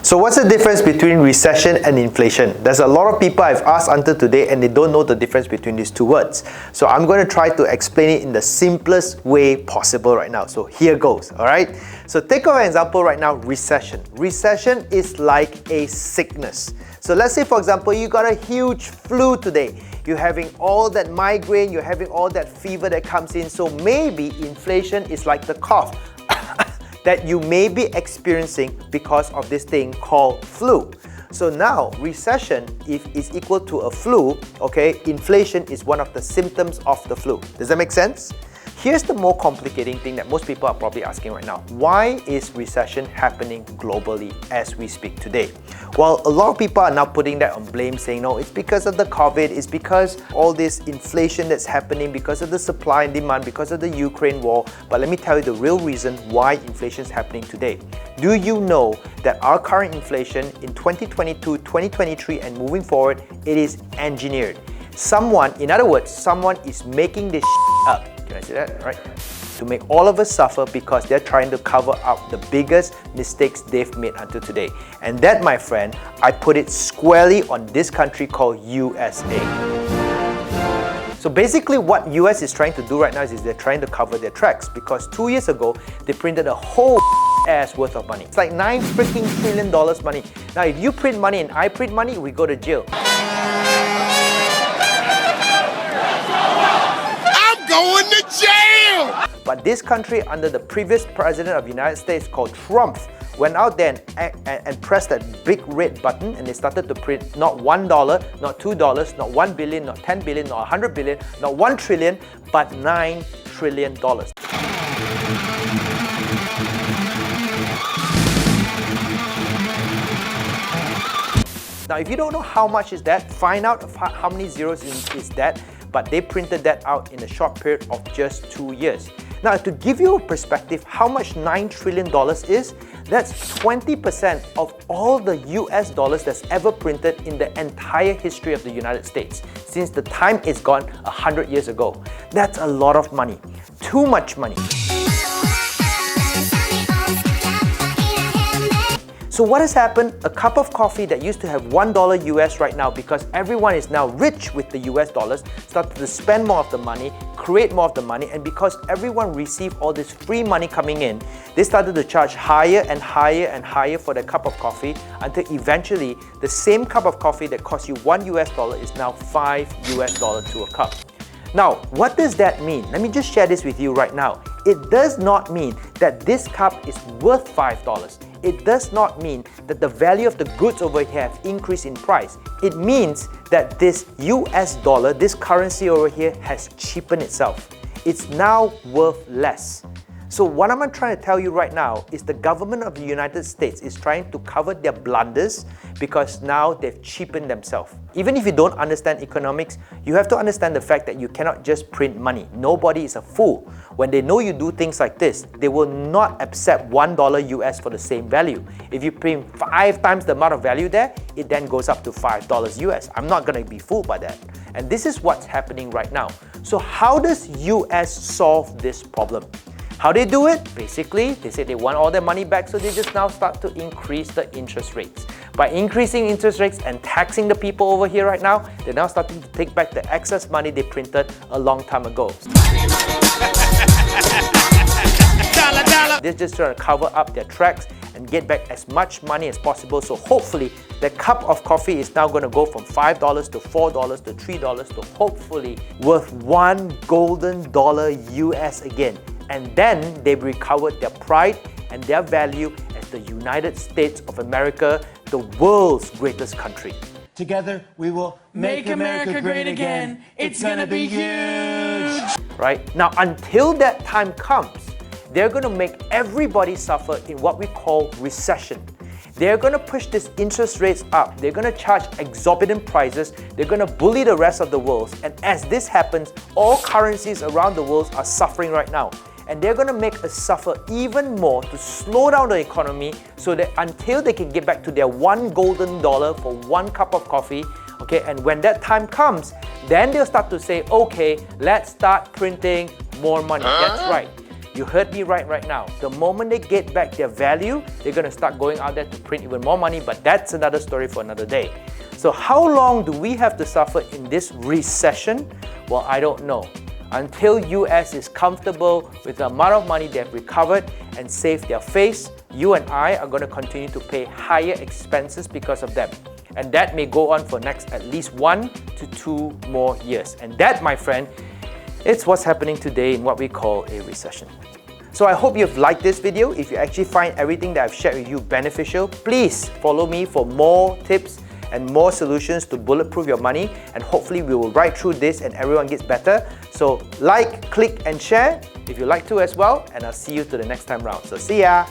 So what's the difference between recession and inflation? There's a lot of people I've asked until today and they don't know the difference between these two words. So I'm going to try to explain it in the simplest way possible right now. So here goes, all right? So take for example right now, recession. Recession is like a sickness. So let's say for example, you got a huge flu today. You're having all that migraine, you're having all that fever that comes in. So maybe inflation is like the cough that you may be experiencing because of this thing called flu. So now, recession is equal to a flu, okay? Inflation is one of the symptoms of the flu. Does that make sense? Here's the more complicating thing that most people are probably asking right now. Why is recession happening globally as we speak today? Well, a lot of people are now putting that on blame, saying, no, it's because of the COVID, it's because all this inflation that's happening, because of the supply and demand, because of the Ukraine war. But let me tell you the real reason why inflation is happening today. Do you know that our current inflation in 2022, 2023 and moving forward, it is engineered? Someone, in other words, someone is making this up. Can I say that? Right? To make all of us suffer because they're trying to cover up the biggest mistakes they've made until today. And that, my friend, I put it squarely on this country called USA. So basically what US is trying to do right now is they're trying to cover their tracks because 2 years ago, they printed a whole ass worth of money. It's like $9 freaking trillion money. Now, if you print money and I print money, we go to jail. Going to jail! But this country under the previous president of the United States called Trump went out there and pressed that big red button and they started to print not $1, not $2, not 1 billion, not 10 billion, not 100 billion, not 1 trillion, but $9 trillion. Now, if you don't know how much is that, find out how many zeros is that. But they printed that out in a short period of just 2 years. Now, to give you a perspective how much $9 trillion is, that's 20% of all the US dollars that's ever printed in the entire history of the United States since the time it's gone 100 years ago. That's a lot of money. Too much money. So what has happened? A cup of coffee that used to have $1 US right now, because everyone is now rich with the US dollars, started to spend more of the money, create more of the money, and because everyone received all this free money coming in, they started to charge higher and higher and higher for their cup of coffee until eventually the same cup of coffee that cost you $1 US is now $5 US to a cup. Now, what does that mean? Let me just share this with you right now. It does not mean that this cup is worth $5. It does not mean that the value of the goods over here have increased in price. It means that this US dollar, this currency over here, has cheapened itself. It's now worth less. So what I'm trying to tell you right now is the government of the United States is trying to cover their blunders because now they've cheapened themselves. Even if you don't understand economics, you have to understand the fact that you cannot just print money. Nobody is a fool. When they know you do things like this, they will not accept $1 US for the same value. If you print 5 times the amount of value there, it then goes up to $5 US. I'm not going to be fooled by that. And this is what's happening right now. So how does US solve this problem? How they do it? Basically, they say they want all their money back, so they just now start to increase the interest rates. By increasing interest rates and taxing the people over here right now, they're now starting to take back the excess money they printed a long time ago. They're just trying to cover up their tracks and get back as much money as possible. So hopefully, the cup of coffee is now going to go from $5 to $4 to $3 to hopefully worth $1 golden US again. And then they've recovered their pride and their value as the United States of America, the world's greatest country. Together, we will make America great again. It's gonna be huge! Right? Now, until that time comes, they're gonna make everybody suffer in what we call recession. They're gonna push these interest rates up. They're gonna charge exorbitant prices. They're gonna bully the rest of the world. And as this happens, all currencies around the world are suffering right now. And they're going to make us suffer even more to slow down the economy so that until they can get back to their $1 golden for 1 cup of coffee, okay, and when that time comes, then they'll start to say, okay, let's start printing more money. That's right. You heard me right now. The moment they get back their value, they're going to start going out there to print even more money, but that's another story for another day. So how long do we have to suffer in this recession? Well, I don't know. Until US is comfortable with the amount of money they've recovered and saved their face, you and I are going to continue to pay higher expenses because of them. And that may go on for next at least 1 to 2 more years. And that, my friend, it's what's happening today in what we call a recession. So I hope you've liked this video. If you actually find everything that I've shared with you beneficial, please follow me for more tips and more solutions to bulletproof your money, and hopefully we will ride through this and everyone gets better. So like, click and share if you like to as well, and I'll see you to the next time round. So see ya!